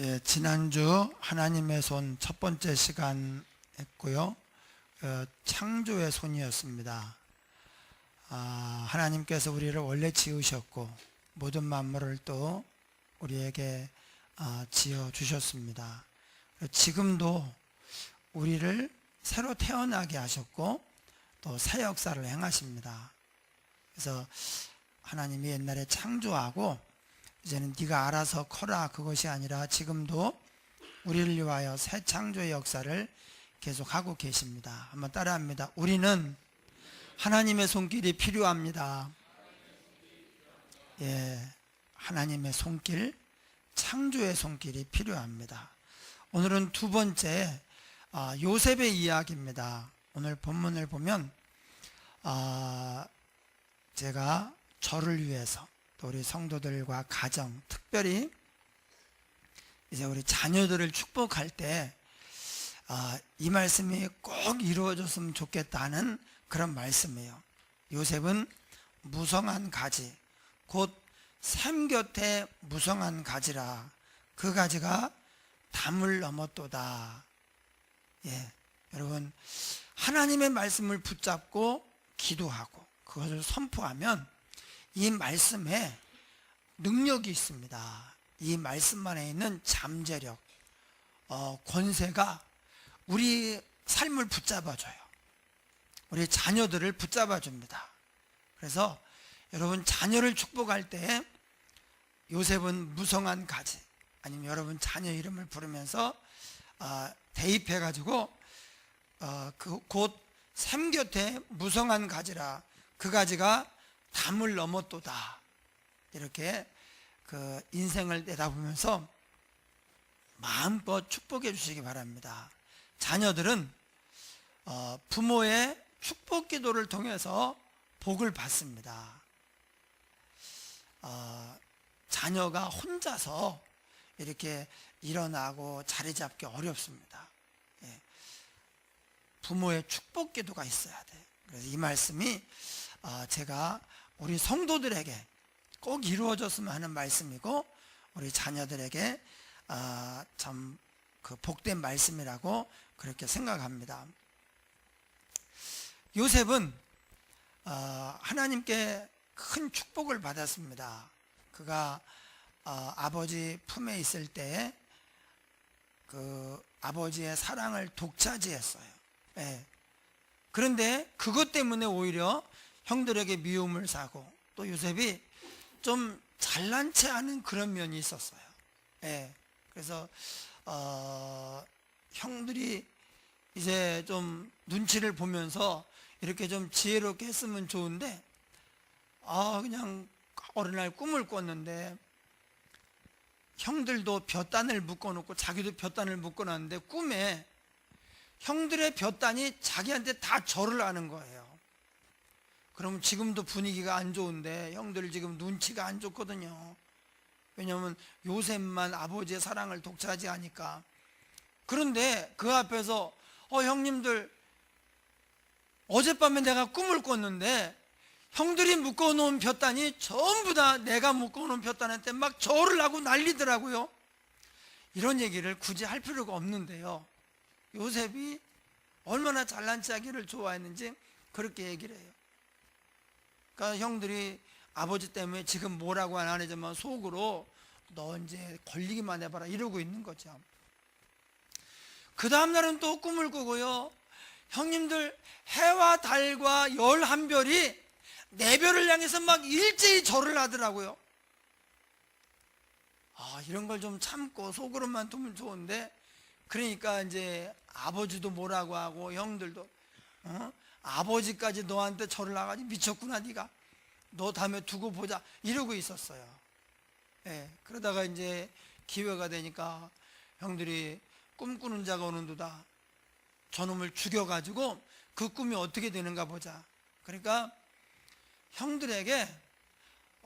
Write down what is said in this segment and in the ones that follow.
예, 지난주 하나님의 손 첫 번째 시간 했고요. 창조의 손이었습니다. 하나님께서 우리를 원래 지으셨고 모든 만물을 또 우리에게 지어 주셨습니다. 지금도 우리를 새로 태어나게 하셨고 또 새 역사를 행하십니다. 그래서 하나님이 옛날에 창조하고 이제는 네가 알아서 커라 그것이 아니라 지금도 우리를 위하여 새 창조의 역사를 계속하고 계십니다. 한번 따라합니다. 우리는 하나님의 손길이 필요합니다. 예, 하나님의 손길, 창조의 손길이 필요합니다. 오늘은 두 번째 요셉의 이야기입니다. 오늘 본문을 보면 제가 저를 위해서 또 우리 성도들과 가정, 특별히 이제 우리 자녀들을 축복할 때 이 말씀이 꼭 이루어졌으면 좋겠다는 그런 말씀이에요. 요셉은 무성한 가지, 곧 샘 곁에 무성한 가지라. 그 가지가 담을 넘었도다. 예, 여러분 하나님의 말씀을 붙잡고 기도하고 그것을 선포하면 이 말씀에 능력이 있습니다. 이 말씀 안에 있는 잠재력, 권세가 우리 삶을 붙잡아줘요. 우리 자녀들을 붙잡아줍니다. 그래서 여러분 자녀를 축복할 때 요셉은 무성한 가지, 아니면 여러분 자녀 이름을 부르면서 대입해가지고 곧 샘 곁에 무성한 가지라. 그 가지가 담을 넘었도다. 이렇게 그 인생을 내다보면서 마음껏 축복해 주시기 바랍니다. 자녀들은 부모의 축복 기도를 통해서 복을 받습니다. 자녀가 혼자서 이렇게 일어나고 자리 잡기 어렵습니다. 예. 부모의 축복 기도가 있어야 돼요. 그래서 이 말씀이 제가 우리 성도들에게 꼭 이루어졌으면 하는 말씀이고 우리 자녀들에게 참 그 복된 말씀이라고 그렇게 생각합니다. 요셉은 하나님께 큰 축복을 받았습니다. 그가 아버지 품에 있을 때 그 아버지의 사랑을 독차지했어요. 예. 그런데 그것 때문에 오히려 형들에게 미움을 사고 또 요셉이 좀 잘난 체 하는 그런 면이 있었어요. 예. 그래서 형들이 이제 좀 눈치를 보면서 이렇게 좀 지혜롭게 했으면 좋은데 그냥 어느 날 꿈을 꿨는데 형들도 볕단을 묶어놓고 자기도 볕단을 묶어놨는데 꿈에 형들의 볕단이 자기한테 다 절을 하는 거예요. 그러면 지금도 분위기가 안 좋은데 형들 지금 눈치가 안 좋거든요. 왜냐하면 요셉만 아버지의 사랑을 독차지하니까. 그런데 그 앞에서 형님들 어젯밤에 내가 꿈을 꿨는데 형들이 묶어놓은 볕단이 전부 다 내가 묶어놓은 볕단한테 막 절을 하고 난리더라고요. 이런 얘기를 굳이 할 필요가 없는데요. 요셉이 얼마나 잘난 체하기를 좋아했는지 그렇게 얘기를 해요. 그러니까 형들이 아버지 때문에 지금 뭐라고 안 하지만 속으로 너 이제 걸리기만 해봐라 이러고 있는 거죠. 그 다음날은 또 꿈을 꾸고요. 형님들 해와 달과 11별이 내 별을 향해서 막 일제히 절을 하더라고요. 이런 걸 좀 참고 속으로만 두면 좋은데, 그러니까 이제 아버지도 뭐라고 하고 형들도 아버지까지 너한테 절을 하가지고 미쳤구나 네가. 너 다음에 두고 보자 이러고 있었어요. 예, 그러다가 이제 기회가 되니까 형들이 꿈꾸는 자가 오는도다. 저놈을 죽여가지고 그 꿈이 어떻게 되는가 보자. 그러니까 형들에게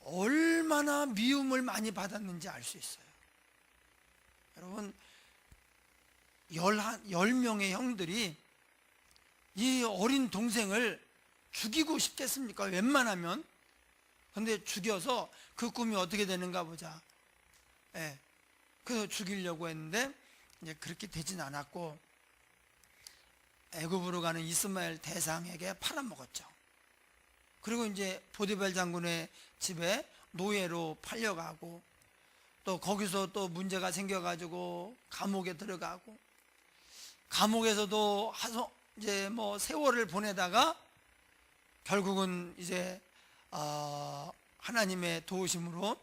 얼마나 미움을 많이 받았는지 알 수 있어요. 여러분 10명의 형들이 이 어린 동생을 죽이고 싶겠습니까? 웬만하면. 근데 죽여서 그 꿈이 어떻게 되는가 보자. 예. 그래서 죽이려고 했는데 이제 그렇게 되진 않았고 애굽으로 가는 이스마엘 대상에게 팔아먹었죠. 그리고 이제 보디발 장군의 집에 노예로 팔려가고 또 거기서 또 문제가 생겨가지고 감옥에 들어가고 감옥에서도 이제 뭐 세월을 보내다가 결국은 이제 하나님의 도우심으로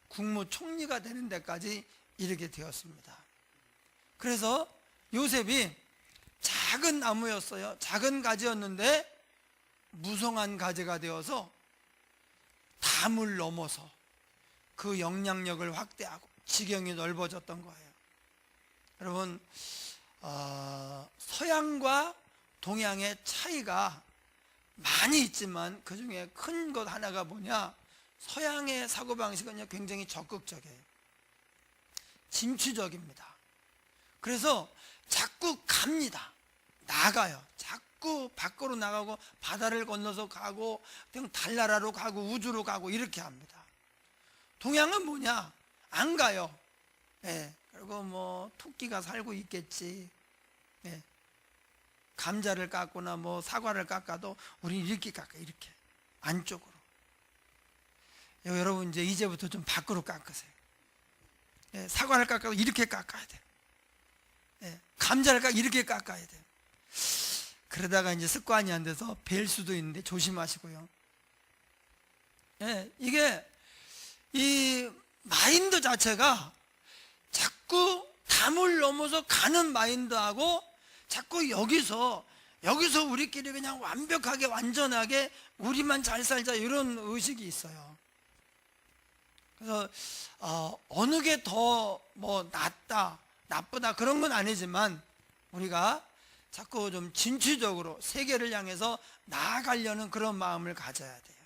국무총리가 되는 데까지 이르게 되었습니다. 그래서 요셉이 작은 나무였어요. 작은 가지였는데 무성한 가지가 되어서 담을 넘어서 그 영향력을 확대하고 지경이 넓어졌던 거예요. 여러분, 서양과 동양의 차이가 많이 있지만 그 중에 큰 것 하나가 뭐냐, 서양의 사고방식은 굉장히 적극적이에요. 진취적입니다. 그래서 자꾸 갑니다. 나가요. 자꾸 밖으로 나가고 바다를 건너서 가고 그냥 달나라로 가고 우주로 가고 이렇게 합니다. 동양은 뭐냐, 안 가요. 예. 그리고 뭐 토끼가 살고 있겠지. 예. 감자를 깎거나 뭐 사과를 깎아도 우리는 이렇게 깎아요. 이렇게 안쪽으로. 여러분 이제부터 좀 밖으로 깎으세요. 예. 사과를 깎아도 이렇게 깎아야 돼요. 예. 감자를 이렇게 깎아야 돼요. 그러다가 이제 습관이 안 돼서 벨 수도 있는데 조심하시고요. 예. 이게 이 마인드 자체가 자꾸 담을 넘어서 가는 마인드하고 자꾸 여기서 우리끼리 그냥 완벽하게 완전하게 우리만 잘 살자 이런 의식이 있어요. 그래서 어느 게 더 뭐 낫다 나쁘다 그런 건 아니지만 우리가 자꾸 좀 진취적으로 세계를 향해서 나아가려는 그런 마음을 가져야 돼요.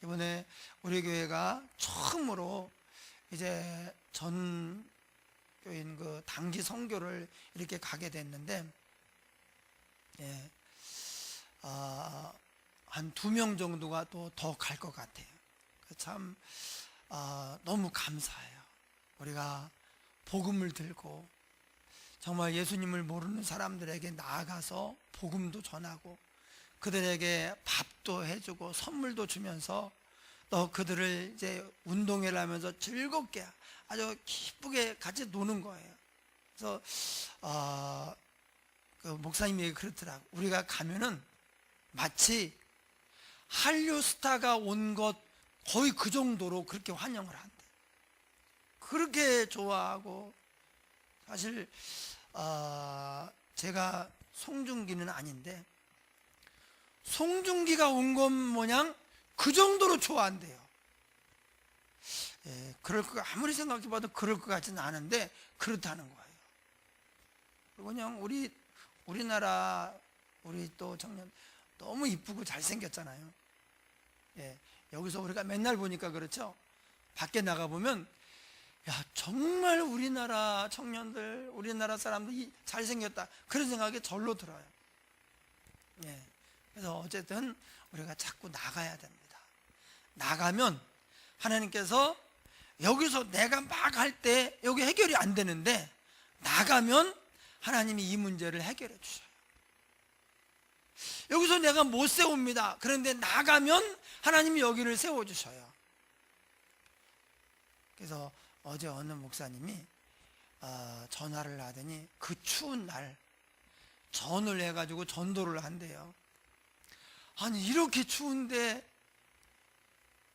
이번에 우리 교회가 처음으로 이제 전 교인 그 단기 선교를 이렇게 가게 됐는데, 예, 한 2명 정도가 또 더 갈 것 같아요. 참 너무 감사해요. 우리가 복음을 들고 정말 예수님을 모르는 사람들에게 나아가서 복음도 전하고 그들에게 밥도 해주고 선물도 주면서 또 그들을 이제 운동회를 하면서 즐겁게 아주 기쁘게 같이 노는 거예요. 그래서 그 목사님이 그렇더라고. 우리가 가면은 마치 한류 스타가 온 것 거의 그 정도로 그렇게 환영을 한대. 그렇게 좋아하고, 사실 제가 송중기는 아닌데 송중기가 온 것 모양 그 정도로 좋아한대요. 예, 그럴 거 아무리 생각해봐도 그럴 것 같지는 않은데 그렇다는 거예요. 그리고 그냥 우리나라 우리 또 청년 너무 이쁘고 잘생겼잖아요. 예, 여기서 우리가 맨날 보니까 그렇죠. 밖에 나가 보면 야, 정말 우리나라 청년들, 우리나라 사람들이 잘생겼다 그런 생각이 절로 들어요. 예, 그래서 어쨌든 우리가 자꾸 나가야 됩니다. 나가면 하나님께서 여기서 내가 막 할 때 여기 해결이 안 되는데 나가면 하나님이 이 문제를 해결해 주셔요. 여기서 내가 못 세웁니다. 그런데 나가면 하나님이 여기를 세워주셔요. 그래서 어제 어느 목사님이 전화를 하더니 그 추운 날 전을 해가지고 전도를 한대요. 아니 이렇게 추운데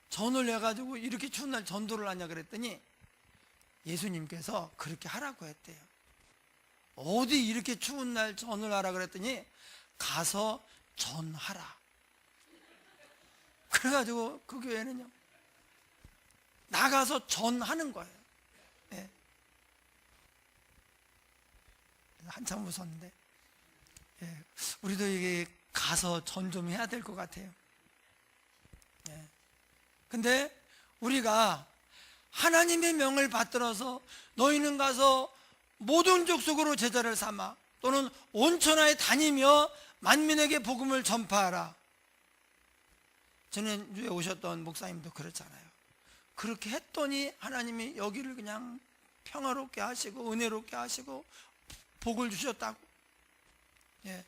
전을 해가지고 이렇게 추운 날 전도를 하냐 그랬더니 예수님께서 그렇게 하라고 했대요. 어디 이렇게 추운 날 전을 하라 그랬더니 가서 전하라. 그래가지고 그 교회는요 나가서 전하는 거예요. 네. 한참 웃었는데, 네. 우리도 이게 가서 전 좀 해야 될 것 같아요. 네. 근데 우리가 하나님의 명을 받들어서 너희는 가서 모든 족속으로 제자를 삼아 또는 온 천하에 다니며 만민에게 복음을 전파하라. 지난주에 오셨던 목사님도 그렇잖아요. 그렇게 했더니 하나님이 여기를 그냥 평화롭게 하시고 은혜롭게 하시고 복을 주셨다고. 예.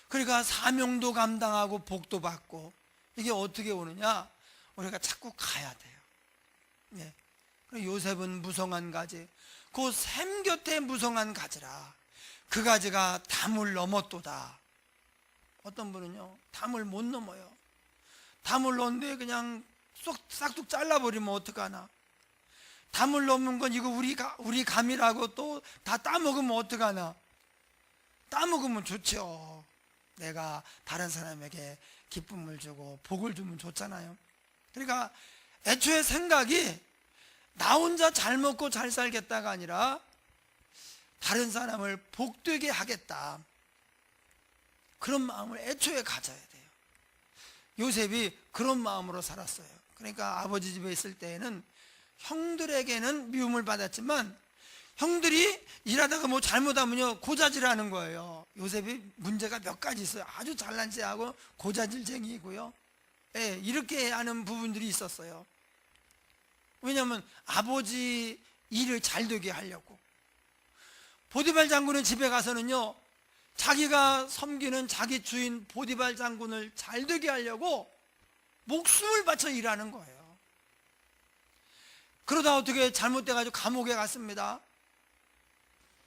그러니까 사명도 감당하고 복도 받고. 이게 어떻게 오느냐? 우리가 자꾸 가야 돼요. 예. 요셉은 무성한 가지, 그 샘 곁에 무성한 가지라. 그 가지가 담을 넘었도다. 어떤 분은요, 담을 못 넘어요. 담을 넘는데 그냥 싹둑 잘라버리면 어떡하나. 담을 넘는 건 이거 우리 감이라고 또 다 따먹으면 어떡하나. 따먹으면 좋죠. 내가 다른 사람에게 기쁨을 주고 복을 주면 좋잖아요. 그러니까 애초에 생각이 나 혼자 잘 먹고 잘 살겠다가 아니라 다른 사람을 복되게 하겠다, 그런 마음을 애초에 가져야 돼요. 요셉이 그런 마음으로 살았어요. 그러니까 아버지 집에 있을 때에는 형들에게는 미움을 받았지만 형들이 일하다가 뭐 잘못하면요 고자질하는 거예요. 요셉이 문제가 몇 가지 있어요. 아주 잘난 체하고 고자질쟁이고요. 예, 이렇게 하는 부분들이 있었어요. 왜냐하면 아버지 일을 잘 되게 하려고. 보디발 장군의 집에 가서는요, 자기가 섬기는 자기 주인 보디발 장군을 잘 되게 하려고 목숨을 바쳐 일하는 거예요. 그러다 어떻게 잘못돼가지고 감옥에 갔습니다.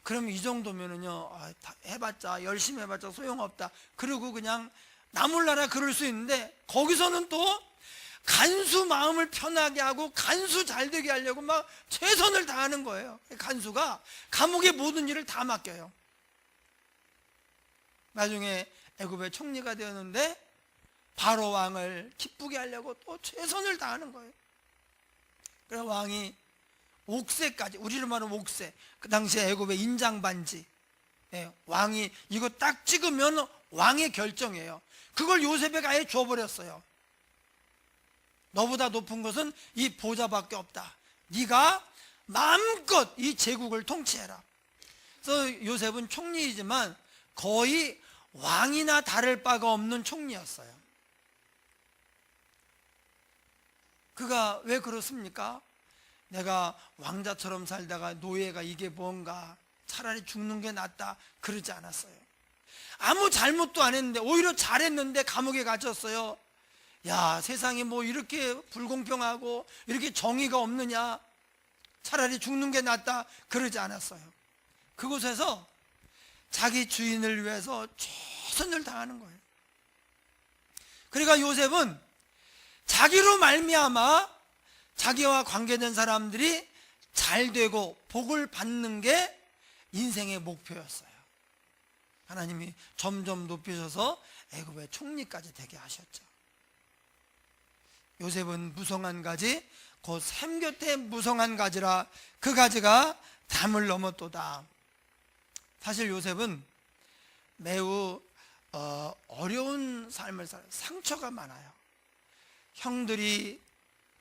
그럼 이 정도면은요, 해봤자, 열심히 해봤자 소용없다, 그리고 그냥 나몰라라 그럴 수 있는데, 거기서는 또 간수 마음을 편하게 하고 간수 잘 되게 하려고 막 최선을 다하는 거예요. 간수가 감옥의 모든 일을 다 맡겨요. 나중에 애굽의 총리가 되었는데 바로 왕을 기쁘게 하려고 또 최선을 다하는 거예요. 그래서 왕이 옥새까지, 우리로 말하면 옥새, 그 당시에 애굽의 인장반지, 왕이 이거 딱 찍으면 왕의 결정이에요. 그걸 요셉에게 아예 줘버렸어요. 너보다 높은 것은 이 보좌밖에 없다. 네가 마음껏 이 제국을 통치해라. 그래서 요셉은 총리이지만 거의 왕이나 다를 바가 없는 총리였어요. 그가 왜 그렇습니까? 내가 왕자처럼 살다가 노예가 이게 뭔가, 차라리 죽는 게 낫다, 그러지 않았어요. 아무 잘못도 안 했는데, 오히려 잘했는데 감옥에 갇혔어요. 야, 세상이 뭐 이렇게 불공평하고 이렇게 정의가 없느냐, 차라리 죽는 게 낫다, 그러지 않았어요. 그곳에서 자기 주인을 위해서 최선을 다하는 거예요. 그러니까 요셉은 자기로 말미암아 자기와 관계된 사람들이 잘 되고 복을 받는 게 인생의 목표였어요. 하나님이 점점 높이셔서 애굽의 총리까지 되게 하셨죠. 요셉은 무성한 가지, 곧 샘 곁에 무성한 가지라. 그 가지가 담을 넘었도다. 사실 요셉은 매우 어려운 삶을 살아요. 상처가 많아요. 형들이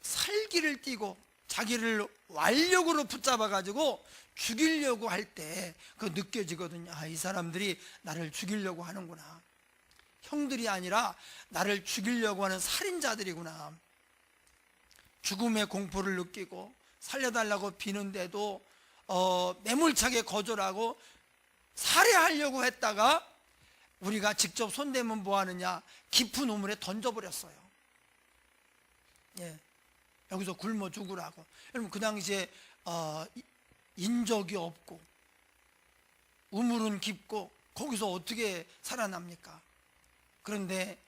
살기를 띠고 자기를 완력으로 붙잡아 가지고 죽이려고 할 때 그 느껴지거든요. 아, 이 사람들이 나를 죽이려고 하는구나. 형들이 아니라 나를 죽이려고 하는 살인자들이구나. 죽음의 공포를 느끼고 살려달라고 비는데도 매몰차게 거절하고 살해하려고 했다가 우리가 직접 손대면 뭐하느냐, 깊은 우물에 던져버렸어요. 예, 여기서 굶어 죽으라고. 여러분, 그 당시에 인적이 없고 우물은 깊고 거기서 어떻게 살아납니까? 그런데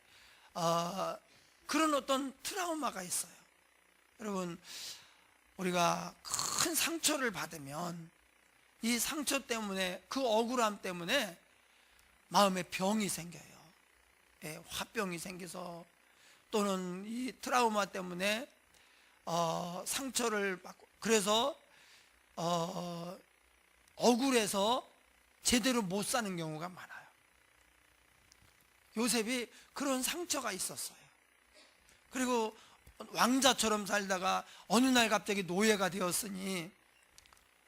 그런 어떤 트라우마가 있어요. 여러분, 우리가 큰 상처를 받으면 이 상처 때문에, 그 억울함 때문에 마음에 병이 생겨요. 예, 화병이 생겨서, 또는 이 트라우마 때문에 상처를 받고, 그래서 억울해서 제대로 못 사는 경우가 많아요. 요셉이 그런 상처가 있었어요. 그리고 왕자처럼 살다가 어느 날 갑자기 노예가 되었으니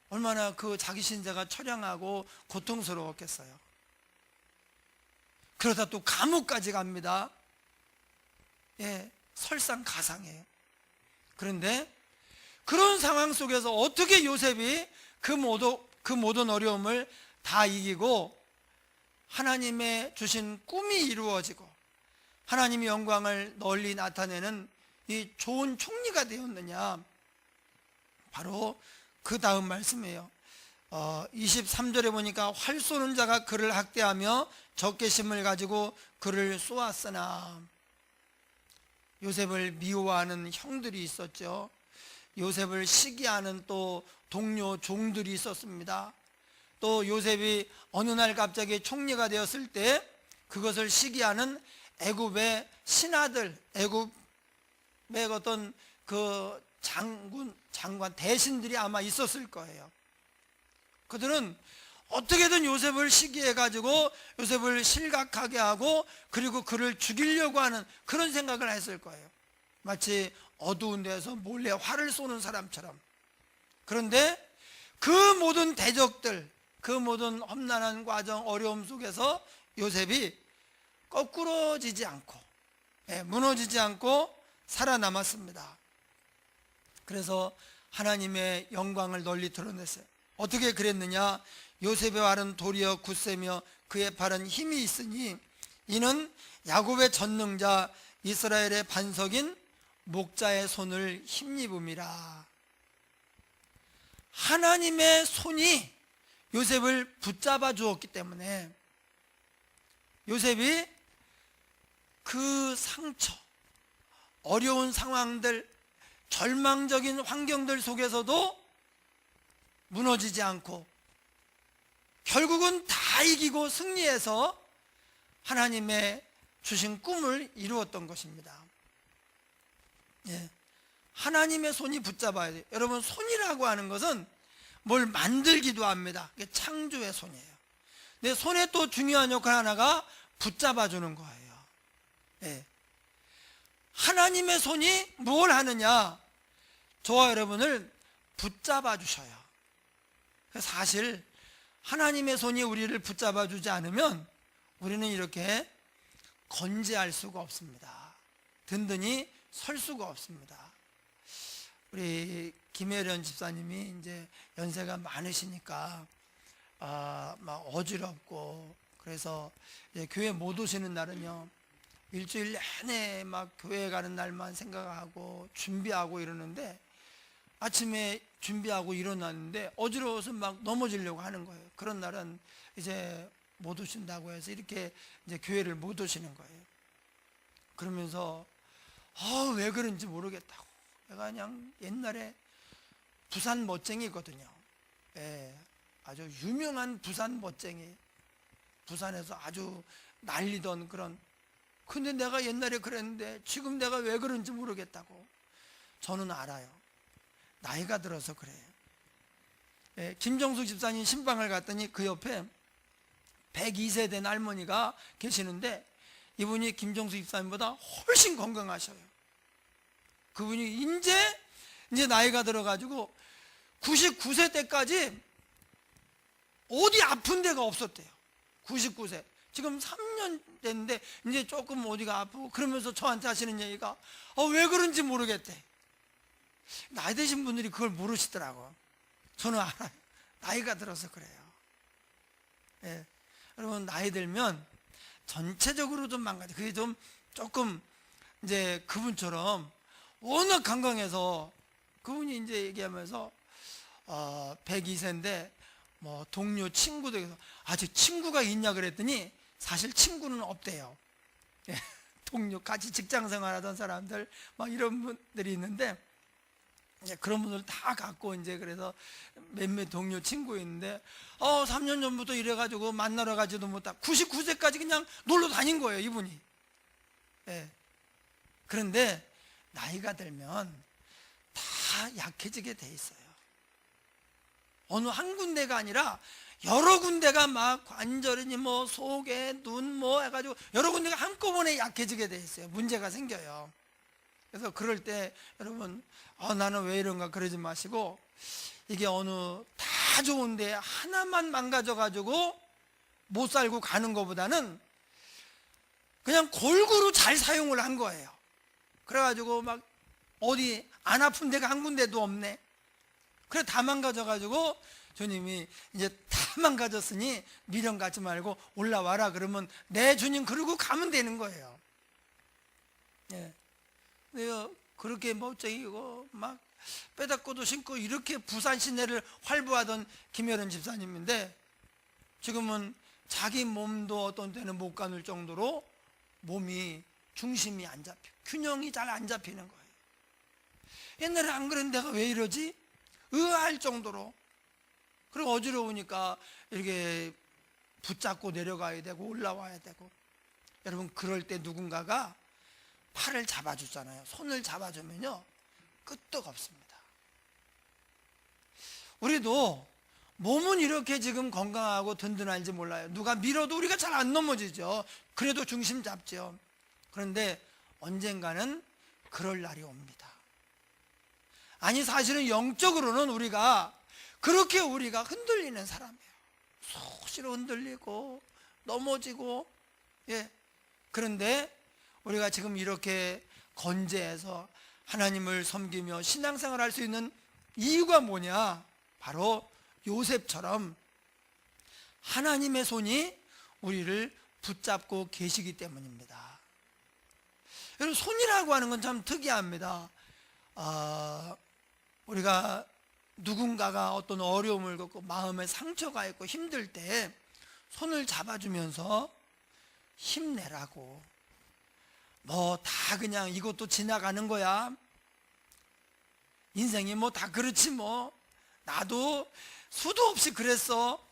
얼마나 그 자기 신세가 처량하고 고통스러웠겠어요. 그러다 또 감옥까지 갑니다. 예, 설상가상이에요. 그런데 그런 상황 속에서 어떻게 요셉이 그 모든 어려움을 다 이기고 하나님의 주신 꿈이 이루어지고 하나님의 영광을 널리 나타내는 이 좋은 총리가 되었느냐? 바로 그 다음 말씀이에요. 23절에 보니까 활 쏘는 자가 그를 학대하며 적개심을 가지고 그를 쏘았으나, 요셉을 미워하는 형들이 있었죠. 요셉을 시기하는 또 동료 종들이 있었습니다. 또 요셉이 어느 날 갑자기 총리가 되었을 때 그것을 시기하는 애굽의 신하들, 애굽의 어떤 그 장관 대신들이 아마 있었을 거예요. 그들은 어떻게든 요셉을 시기해가지고 요셉을 실각하게 하고 그리고 그를 죽이려고 하는 그런 생각을 했을 거예요. 마치 어두운 데서 몰래 활을 쏘는 사람처럼. 그런데 그 모든 대적들, 그 모든 험난한 과정, 어려움 속에서 요셉이 거꾸러지지 않고, 무너지지 않고 살아남았습니다. 그래서 하나님의 영광을 널리 드러냈어요. 어떻게 그랬느냐? 요셉의 발은 도리어 굳세며 그의 팔은 힘이 있으니 이는 야곱의 전능자 이스라엘의 반석인 목자의 손을 힘입음이라. 하나님의 손이 요셉을 붙잡아 주었기 때문에 요셉이 그 상처, 어려운 상황들, 절망적인 환경들 속에서도 무너지지 않고 결국은 다 이기고 승리해서 하나님의 주신 꿈을 이루었던 것입니다. 하나님의 손이 붙잡아야 돼요. 여러분, 손이라고 하는 것은 뭘 만들기도 합니다. 이게 창조의 손이에요. 근데 손에 또 중요한 역할 하나가 붙잡아주는 거예요. 하나님의 손이 뭘 하느냐? 저와 여러분을 붙잡아 주셔요. 사실 하나님의 손이 우리를 붙잡아 주지 않으면 우리는 이렇게 건재할 수가 없습니다. 든든히 설 수가 없습니다. 우리 김혜련 집사님이 이제 연세가 많으시니까 막 어지럽고, 그래서 이제 교회 못 오시는 날은요, 일주일 내내 막 교회 가는 날만 생각하고 준비하고 이러는데, 아침에 준비하고 일어났는데 어지러워서 막 넘어지려고 하는 거예요. 그런 날은 이제 못 오신다고 해서 이렇게 이제 교회를 못 오시는 거예요. 그러면서 왜 그런지 모르겠다고. 내가 그냥 옛날에 부산 멋쟁이거든요. 아주 유명한 부산 멋쟁이, 부산에서 아주 날리던 그런. 근데 내가 옛날에 그랬는데 지금 내가 왜 그런지 모르겠다고. 저는 알아요. 나이가 들어서 그래요. 김정숙 집사님 신방을 갔더니 그 옆에 102세 된 할머니가 계시는데, 이분이 김정숙 집사님보다 훨씬 건강하셔요. 그분이 이제 나이가 들어가지고 99세 때까지 어디 아픈 데가 없었대요. 99세. 지금 3년 됐는데 이제 조금 어디가 아프고, 그러면서 저한테 하시는 얘기가 왜 그런지 모르겠대. 나이 드신 분들이 그걸 모르시더라고. 저는 알아요. 나이가 들어서 그래요. 여러분, 나이 들면 전체적으로 좀 망가져. 그게 좀 조금 이제 그분처럼 워낙 건강해서, 그분이 이제 얘기하면서 102세인데 뭐 동료 친구들에서 아직 친구가 있냐 그랬더니 사실 친구는 없대요. 동료, 같이 직장 생활하던 사람들 막 이런 분들이 있는데, 그런 분들 다 갖고 이제, 그래서 몇몇 동료 친구 있는데 3년 전부터 이래가지고 만나러 가지도 못하고 99세까지 그냥 놀러 다닌 거예요, 이분이. 그런데 나이가 들면 다 약해지게 돼 있어요. 어느 한 군데가 아니라 여러 군데가 막 관절이니 뭐 속에 눈 뭐 해가지고 여러 군데가 한꺼번에 약해지게 돼 있어요. 문제가 생겨요. 그래서 그럴 때 여러분, 나는 왜 이런가 그러지 마시고, 이게 어느 다 좋은데 하나만 망가져가지고 못 살고 가는 것보다는 그냥 골고루 잘 사용을 한 거예요. 그래가지고 막 어디 안 아픈 데가 한 군데도 없네. 그래 다 망가져가지고 주님이 이제 다 망가졌으니 미련 갖지 말고 올라와라 그러면 네 주님 그러고 가면 되는 거예요. 예. 내가 그렇게 멋쟁이고 막 빼닫고도 신고 이렇게 부산 시내를 활보하던 김혜련 집사님인데 지금은 자기 몸도 어떤 때는 못 가눌 정도로 몸이 중심이 안 잡혀, 균형이 잘 안 잡히는 거예요. 옛날에 안 그런 내가 왜 이러지? 의아할 정도로. 그리고 어지러우니까 이렇게 붙잡고 내려가야 되고 올라와야 되고. 여러분 그럴 때 누군가가 팔을 잡아주잖아요. 손을 잡아주면요 끄떡 없습니다. 우리도 몸은 이렇게 지금 건강하고 든든한지 몰라요. 누가 밀어도 우리가 잘 안 넘어지죠. 그래도 중심 잡죠. 그런데 언젠가는 그럴 날이 옵니다. 아니 사실은 영적으로는 우리가 그렇게 우리가 흔들리는 사람이에요. 수시로 흔들리고 넘어지고. 예. 그런데 우리가 지금 이렇게 건재해서 하나님을 섬기며 신앙생활 할 수 있는 이유가 뭐냐? 바로 요셉처럼 하나님의 손이 우리를 붙잡고 계시기 때문입니다. 여러분 손이라고 하는 건 참 특이합니다. 우리가 누군가가 어떤 어려움을 겪고 마음에 상처가 있고 힘들 때 손을 잡아주면서 힘내라고, 뭐 다 그냥 이것도 지나가는 거야, 인생이 뭐 다 그렇지, 뭐 나도 수도 없이 그랬어,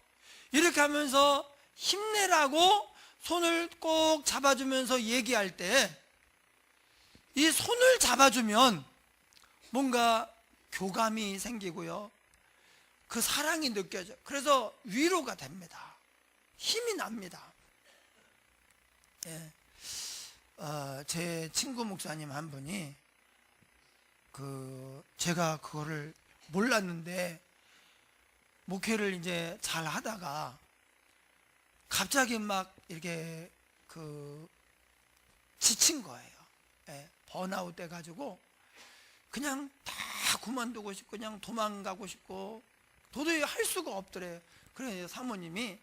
이렇게 하면서 힘내라고 손을 꼭 잡아주면서 얘기할 때 이 손을 잡아주면 뭔가 교감이 생기고요, 그 사랑이 느껴져요. 그래서 위로가 됩니다. 힘이 납니다. 예. 제 친구 목사님 한 분이 제가 그거를 몰랐는데 목회를 이제 잘 하다가 갑자기 막 이렇게 지친 거예요. 예. 번아웃 돼가지고 그냥 다 그만두고 싶고 그냥 도망가고 싶고 도저히 할 수가 없더래요. 그래서 사모님이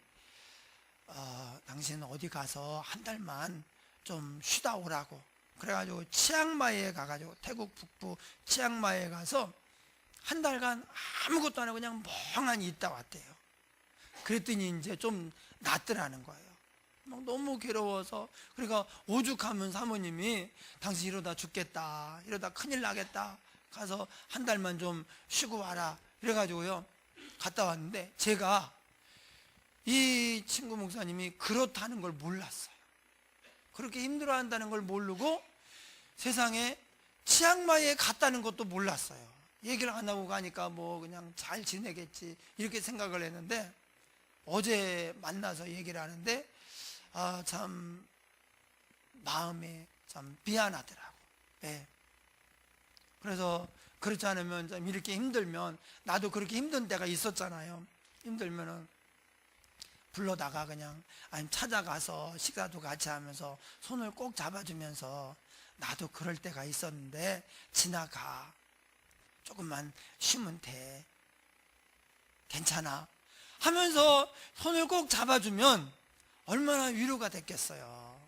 당신 어디 가서 한 달만 좀 쉬다 오라고 그래가지고 치앙마이에 가가지고 태국 북부 치앙마이에 가서 한 달간 아무것도 안 하고 그냥 멍하니 있다 왔대요. 그랬더니 이제 좀 낫더라는 거예요. 막 너무 괴로워서. 그러니까 오죽하면 사모님이 당신 이러다 죽겠다, 이러다 큰일 나겠다, 가서 한 달만 좀 쉬고 와라 이래가지고요 갔다 왔는데, 제가 이 친구 목사님이 그렇다는 걸 몰랐어요. 그렇게 힘들어한다는 걸 모르고 세상에 치앙마이에 갔다는 것도 몰랐어요. 얘기를 안 하고 가니까 뭐 그냥 잘 지내겠지 이렇게 생각을 했는데, 어제 만나서 얘기를 하는데 참 마음이 참 미안하더라고. 네. 그래서 그렇지 않으면 좀 이렇게 힘들면, 나도 그렇게 힘든 때가 있었잖아요. 힘들면은 불러다가 그냥 아니면 찾아가서 식사도 같이 하면서 손을 꼭 잡아주면서 나도 그럴 때가 있었는데 지나가, 조금만 쉬면 돼, 괜찮아 하면서 손을 꼭 잡아주면 얼마나 위로가 됐겠어요.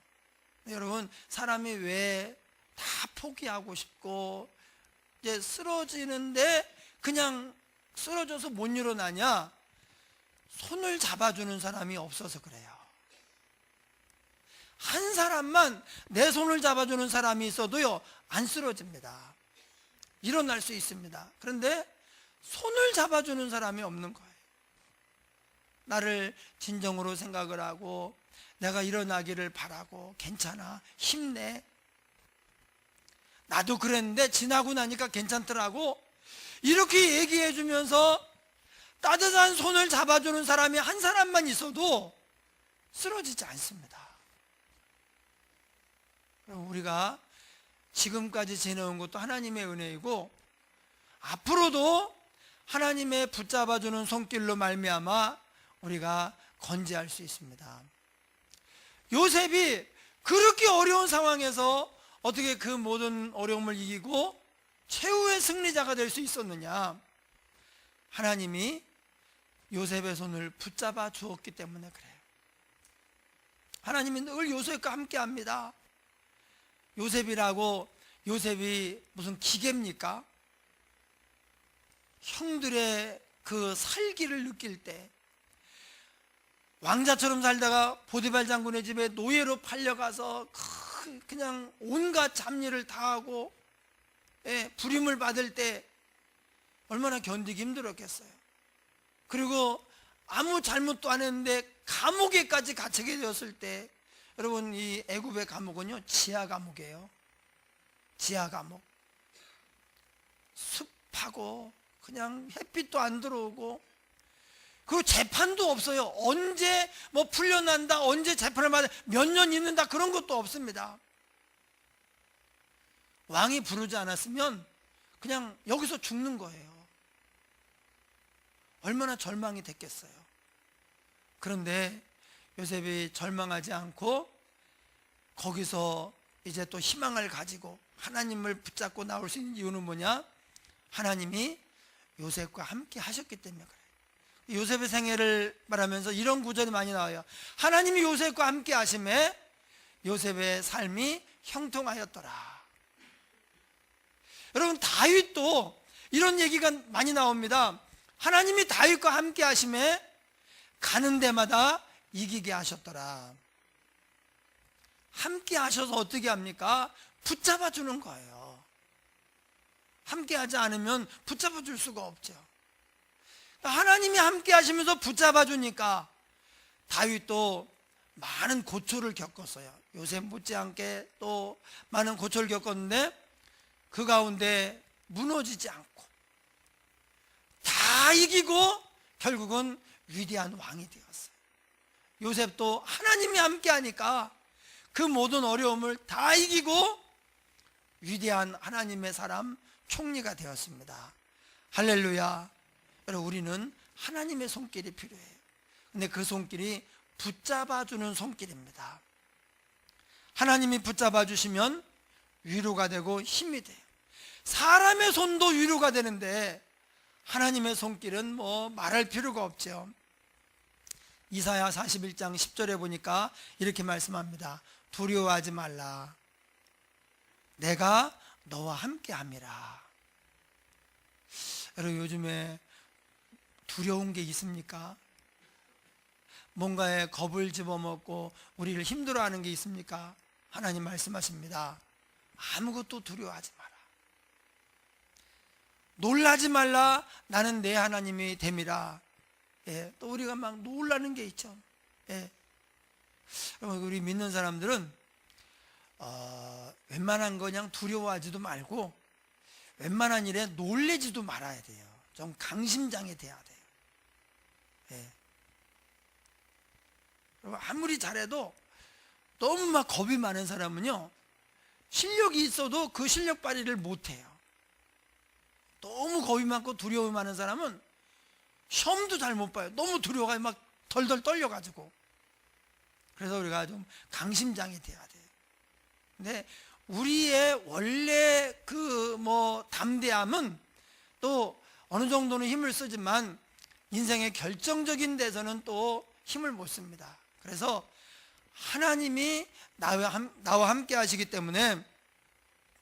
여러분 사람이 왜 다 포기하고 싶고 이제 쓰러지는데 그냥 쓰러져서 못 일어나냐? 손을 잡아주는 사람이 없어서 그래요. 한 사람만 내 손을 잡아주는 사람이 있어도요 안 쓰러집니다. 일어날 수 있습니다. 그런데 손을 잡아주는 사람이 없는 거예요. 나를 진정으로 생각을 하고 내가 일어나기를 바라고, 괜찮아, 힘내, 나도 그랬는데 지나고 나니까 괜찮더라고, 이렇게 얘기해 주면서 따뜻한 손을 잡아주는 사람이 한 사람만 있어도 쓰러지지 않습니다. 우리가 지금까지 지내온 것도 하나님의 은혜이고 앞으로도 하나님의 붙잡아주는 손길로 말미암아 우리가 건재할 수 있습니다. 요셉이 그렇게 어려운 상황에서 어떻게 그 모든 어려움을 이기고 최후의 승리자가 될 수 있었느냐? 하나님이 요셉의 손을 붙잡아 주었기 때문에 그래요. 하나님이 늘 요셉과 함께 합니다. 요셉이 무슨 기계입니까? 형들의 그 살기를 느낄 때, 왕자처럼 살다가 보디발 장군의 집에 노예로 팔려가서 그냥 온갖 잡일을 다 하고 부림을 받을 때 얼마나 견디기 힘들었겠어요. 그리고 아무 잘못도 안 했는데 감옥에까지 갇히게 되었을 때, 여러분, 이 애굽의 감옥은요 지하 감옥이에요. 지하 감옥. 습하고 그냥 햇빛도 안 들어오고, 그리고 재판도 없어요. 언제 뭐 풀려난다, 언제 재판을 받아 몇 년 있는다, 그런 것도 없습니다. 왕이 부르지 않았으면 그냥 여기서 죽는 거예요. 얼마나 절망이 됐겠어요. 그런데 요셉이 절망하지 않고 거기서 이제 또 희망을 가지고 하나님을 붙잡고 나올 수 있는 이유는 뭐냐? 하나님이 요셉과 함께 하셨기 때문에 그래요. 요셉의 생애를 말하면서 이런 구절이 많이 나와요. 하나님이 요셉과 함께 하심에 요셉의 삶이 형통하였더라. 여러분, 다윗도 이런 얘기가 많이 나옵니다. 하나님이 다윗과 함께 하심에 가는 데마다 이기게 하셨더라. 함께 하셔서 어떻게 합니까? 붙잡아 주는 거예요. 함께 하지 않으면 붙잡아 줄 수가 없죠. 하나님이 함께 하시면서 붙잡아 주니까 다윗도 많은 고초를 겪었어요. 요셉 못지않게 또 많은 고초를 겪었는데 그 가운데 무너지지 않고 다 이기고 결국은 위대한 왕이 되었어요. 요셉도 하나님이 함께 하니까 그 모든 어려움을 다 이기고 위대한 하나님의 사람, 총리가 되었습니다. 할렐루야. 여러분, 우리는 하나님의 손길이 필요해요. 근데 그 손길이 붙잡아주는 손길입니다. 하나님이 붙잡아 주시면 위로가 되고 힘이 돼요. 사람의 손도 위로가 되는데 하나님의 손길은 뭐 말할 필요가 없죠. 이사야 41장 10절에 보니까 이렇게 말씀합니다. 두려워하지 말라. 내가 너와 함께 함이라. 여러분, 요즘에 두려운 게 있습니까? 뭔가에 겁을 집어먹고 우리를 힘들어하는 게 있습니까? 하나님 말씀하십니다. 아무것도 두려워하지 마라. 놀라지 말라. 나는 내 하나님이 됨이라. 예, 또 우리가 막 놀라는 게 있죠. 예. 여러분, 우리 믿는 사람들은 웬만한 거 그냥 두려워하지도 말고 웬만한 일에 놀래지도 말아야 돼요. 좀 강심장이 돼야 돼요. 예. 여러분, 아무리 잘해도 너무 막 겁이 많은 사람은요, 실력이 있어도 그 실력 발휘를 못해요. 너무 겁이 많고 두려움이 많은 사람은 시험도 잘 못 봐요. 너무 두려워가 막 덜덜 떨려가지고. 그래서 우리가 좀 강심장이 돼야 돼요. 근데 우리의 원래 그 담대함은 또 어느 정도는 힘을 쓰지만 인생의 결정적인 데서는 또 힘을 못 씁니다. 그래서 하나님이 나와 함께 하시기 때문에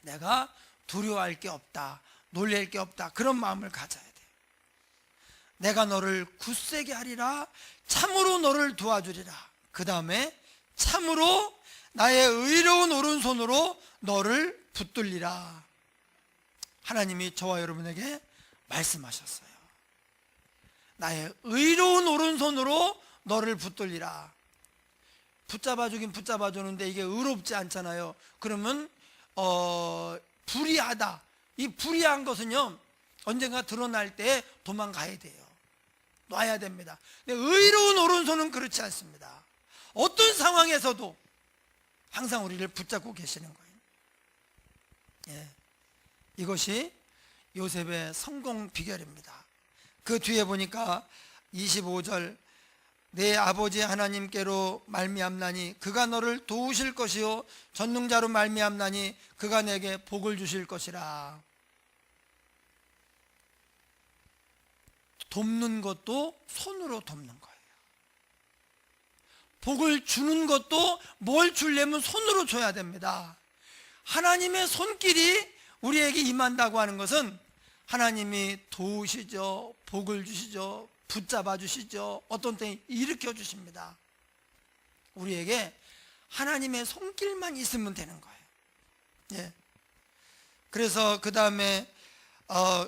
내가 두려워할 게 없다, 놀랄 게 없다, 그런 마음을 가져야 돼요. 내가 너를 굳세게 하리라. 참으로 너를 도와주리라. 그 다음에 참으로 나의 의로운 오른손으로 너를 붙들리라. 하나님이 저와 여러분에게 말씀하셨어요. 나의 의로운 오른손으로 너를 붙들리라. 붙잡아주긴 붙잡아주는데 이게 의롭지 않잖아요. 그러면 불의하다. 이 불의한 것은요, 언젠가 드러날 때 도망가야 돼요. 놔야 됩니다. 근데 의로운 오른손은 그렇지 않습니다. 어떤 상황에서도 항상 우리를 붙잡고 계시는 거예요. 예. 이것이 요셉의 성공 비결입니다. 그 뒤에 보니까 25절, 내 아버지 하나님께로 말미암나니 그가 너를 도우실 것이요 전능자로 말미암나니 그가 내게 복을 주실 것이라. 돕는 것도 손으로 돕는 거예요. 복을 주는 것도 뭘 주려면 손으로 줘야 됩니다. 하나님의 손길이 우리에게 임한다고 하는 것은 하나님이 도우시죠, 복을 주시죠, 붙잡아 주시죠, 어떤 때에 일으켜 주십니다. 우리에게 하나님의 손길만 있으면 되는 거예요. 예. 그래서 그 다음에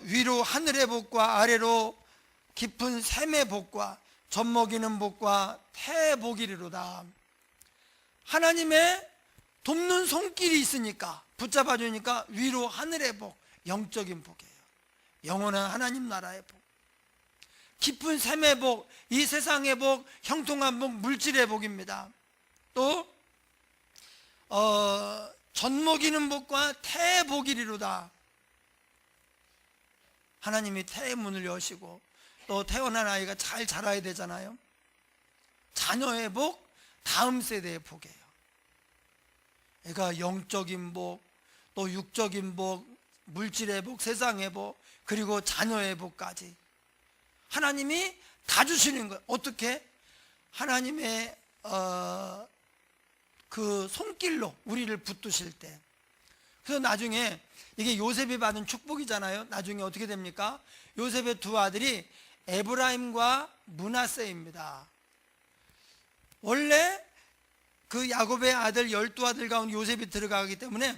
위로 하늘의 복과 아래로 깊은 샘의 복과 젖먹이는 복과 태의 복이리로다. 하나님의 돕는 손길이 있으니까, 붙잡아 주니까 위로 하늘의 복, 영적인 복이에요. 영원한 하나님 나라의 복. 깊은 샘의 복, 이 세상의 복, 형통한 복, 물질의 복입니다. 또 젖먹이는 복과 태의 복이리로다. 하나님이 태의 문을 여시고 또 태어난 아이가 잘 자라야 되잖아요. 자녀의 복, 다음 세대의 복이에요. 그러니까 영적인 복, 또 육적인 복, 물질의 복, 세상의 복, 그리고 자녀의 복까지 하나님이 다 주시는 거예요. 어떻게? 하나님의 그 손길로 우리를 붙드실 때. 그래서 나중에 이게 요셉이 받은 축복이잖아요. 나중에 어떻게 됩니까? 요셉의 두 아들이 에브라임과 므낫세입니다. 원래 그 야곱의 아들 12아들 가운데 요셉이 들어가기 때문에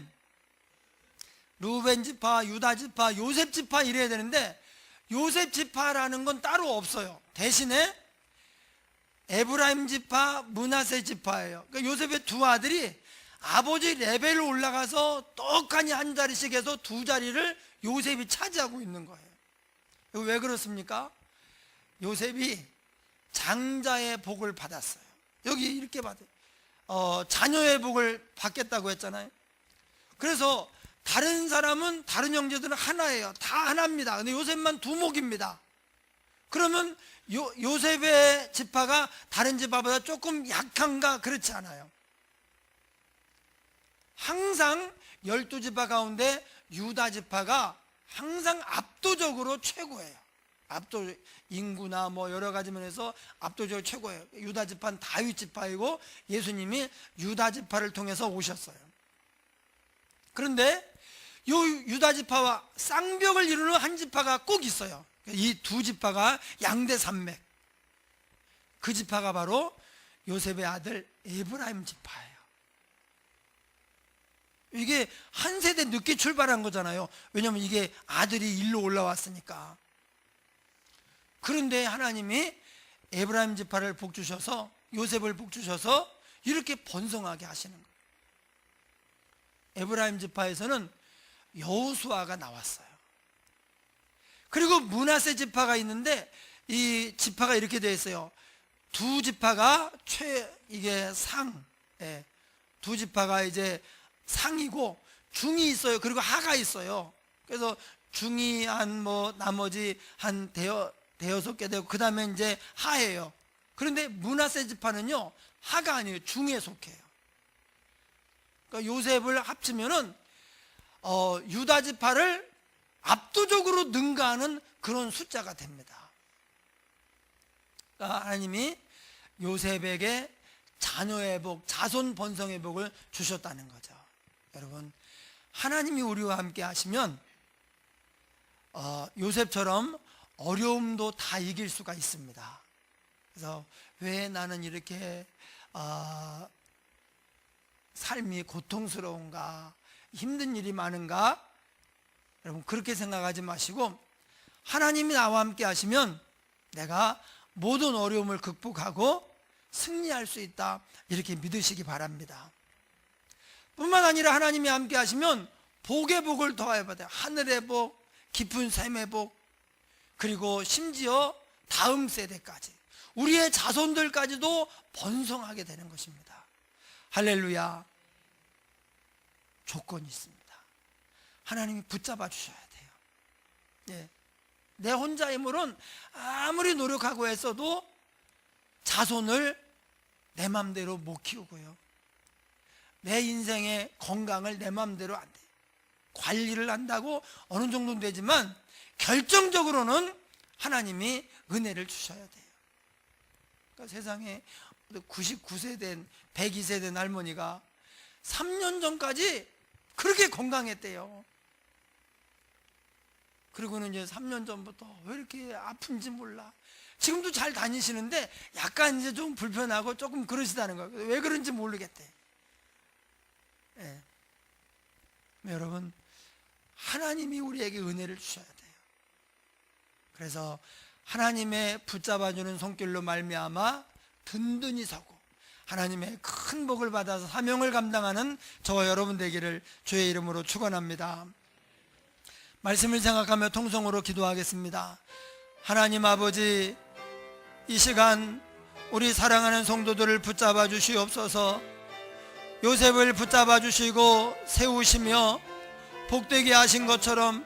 루벤 지파, 유다 지파, 요셉 지파 이래야 되는데 요셉 지파라는 건 따로 없어요. 대신에 에브라임 지파, 므낫세 지파예요. 그러니까 요셉의 두 아들이 아버지 레벨로 올라가서 떡하니 한 자리씩 해서 두 자리를 요셉이 차지하고 있는 거예요. 왜 그렇습니까? 요셉이 장자의 복을 받았어요. 여기 이렇게 받아요. 자녀의 복을 받겠다고 했잖아요. 그래서 다른 사람은, 다른 형제들은 하나예요. 다 하나입니다. 근데 요셉만 두목입니다. 그러면 요셉의 지파가 다른 지파보다 조금 약한가? 그렇지 않아요. 항상 12지파 가운데 유다 지파가 항상 압도적으로 최고예요. 인구나 뭐 여러 가지 면에서 압도적으로 최고예요. 유다 지파는 다윗 지파이고 예수님이 유다 지파를 통해서 오셨어요. 그런데 이 유다 지파와 쌍벽을 이루는 한 지파가 꼭 있어요. 이 두 지파가 양대 산맥. 그 지파가 바로 요셉의 아들 에브라임 지파예요. 이게 한 세대 늦게 출발한 거잖아요. 왜냐하면 이게 아들이 일로 올라왔으니까. 그런데 하나님이 에브라임 지파를 복 주셔서, 요셉을 복 주셔서 이렇게 번성하게 하시는 거예요. 에브라임 지파에서는 여호수아가 나왔어요. 그리고 므낫세 지파가 있는데 이 지파가 이렇게 되어 있어요. 두 지파가 이게 상, 두 지파가 이제 상이고 중이 있어요. 그리고 하가 있어요. 그래서 중이 한 나머지 한 대여섯 개 되고 그 다음에 이제 하예요. 그런데 므낫세 지파는요 하가 아니에요. 중에 속해요. 그러니까 요셉을 합치면은 유다 지파를 압도적으로 능가하는 그런 숫자가 됩니다. 그러니까 하나님이 요셉에게 자녀의 복, 자손 번성의 복을 주셨다는 거죠. 여러분, 하나님이 우리와 함께 하시면 요셉처럼 어려움도 다 이길 수가 있습니다. 그래서 왜 나는 이렇게 삶이 고통스러운가, 힘든 일이 많은가? 여러분, 그렇게 생각하지 마시고 하나님이 나와 함께 하시면 내가 모든 어려움을 극복하고 승리할 수 있다, 이렇게 믿으시기 바랍니다. 뿐만 아니라 하나님이 함께 하시면 복의 복을 더하여 받아요. 하늘의 복, 깊은 샘의 복, 그리고 심지어 다음 세대까지, 우리의 자손들까지도 번성하게 되는 것입니다. 할렐루야. 조건이 있습니다. 하나님이 붙잡아 주셔야 돼요. 내 혼자 힘으로는 아무리 노력하고 했어도 자손을 내 맘대로 못 키우고요, 내 인생의 건강을 내 맘대로 안 돼요. 관리를 한다고 어느 정도는 되지만 결정적으로는 하나님이 은혜를 주셔야 돼요. 그러니까 세상에 99세 된 102세 된 할머니가 3년 전까지 그렇게 건강했대요. 그리고는 이제 3년 전부터 왜 이렇게 아픈지 몰라. 지금도 잘 다니시는데 약간 이제 좀 불편하고 조금 그러시다는 거예요. 왜 그런지 모르겠대. 예. 여러분, 하나님이 우리에게 은혜를 주셔야 돼요. 그래서 하나님의 붙잡아주는 손길로 말미암아 든든히 서고 하나님의 큰 복을 받아서 사명을 감당하는 저와 여러분 되기를 주의 이름으로 축원합니다. 말씀을 생각하며 통성으로 기도하겠습니다. 하나님 아버지, 이 시간 우리 사랑하는 성도들을 붙잡아 주시옵소서. 요셉을 붙잡아 주시고 세우시며 복되게 하신 것처럼